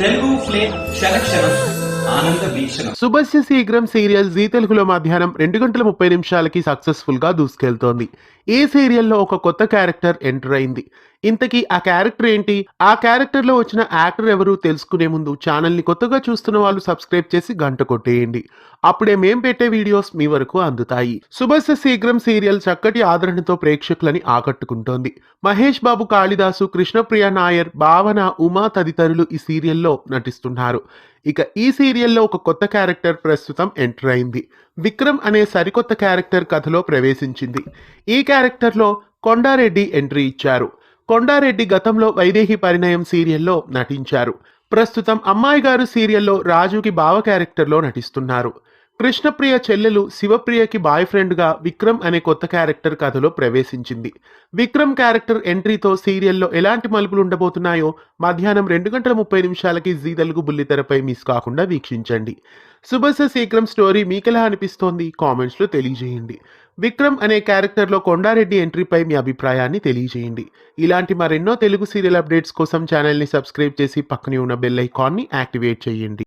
Telugu flame క్షణక్షణం ఆనంద వీక్షణం. శుభస్య శీఘ్రం serial G తెలుగులో మధ్యాహ్నం 2 గంటల 30 నిమిషాలకి సక్సెస్ఫుల్ గా దూసుకెళ్తోంది. ఈ సీరియల్లో ఒక కొత్త క్యారెక్టర్ ఎంటర్ అయింది. ఇంతకీ ఆ క్యారెక్టర్ ఏంటి, ఆ క్యారెక్టర్ లో వచ్చిన యాక్టర్ ఎవరు తెలుసుకునే ముందు ఛానల్ ని కొత్తగా చూస్తున్న వాళ్ళు సబ్స్క్రైబ్ చేసి గంట కొట్టేయండి. అప్పుడే మేం పెట్టే వీడియోస్ మీ వరకు అందుతాయి. శుభస్య శీఘ్రం సీరియల్ చక్కటి ఆదరణతో ప్రేక్షకులని ఆకట్టుకుంటోంది. మహేష్ బాబు, కాళిదాసు, కృష్ణప్రియ నాయర్, భావన, ఉమా తదితరులు ఈ సీరియల్లో నటిస్తున్నారు. ఇక ఈ సీరియల్లో ఒక కొత్త క్యారెక్టర్ ప్రస్తుతం ఎంటర్ అయింది. విక్రమ్ అనే సరికొత్త క్యారెక్టర్ కథలో ప్రవేశించింది. ఈ క్యారెక్టర్లో కొండారెడ్డి ఎంట్రీ ఇచ్చారు. కొండారెడ్డి గతంలో వైదేహి పరిణయం సీరియల్లో నటించారు. ప్రస్తుతం అమ్మాయి గారు సీరియల్లో రాజుకి బావ క్యారెక్టర్లో నటిస్తున్నారు. కృష్ణప్రియ చెల్లెలు శివప్రియకి బాయ్ ఫ్రెండ్గా విక్రమ్ అనే కొత్త క్యారెక్టర్ కథలో ప్రవేశించింది. విక్రమ్ క్యారెక్టర్ ఎంట్రీతో సీరియల్లో ఎలాంటి మలుపులు ఉండబోతున్నాయో మధ్యాహ్నం 2 గంటల 30 నిమిషాలకి జీ తెలుగు బుల్లితెరపై మిస్ కాకుండా వీక్షించండి. శుభస్య శీఘ్రం స్టోరీ మీకెలా అనిపిస్తోంది కామెంట్స్లో తెలియజేయండి. విక్రమ్ అనే క్యారెక్టర్లో కొండారెడ్డి ఎంట్రీపై మీ అభిప్రాయాన్ని తెలియజేయండి. ఇలాంటి మరెన్నో తెలుగు సీరియల్ అప్డేట్స్ కోసం ఛానల్ని సబ్స్క్రైబ్ చేసి పక్కనే ఉన్న బెల్ ఐకాన్ని యాక్టివేట్ చేయండి.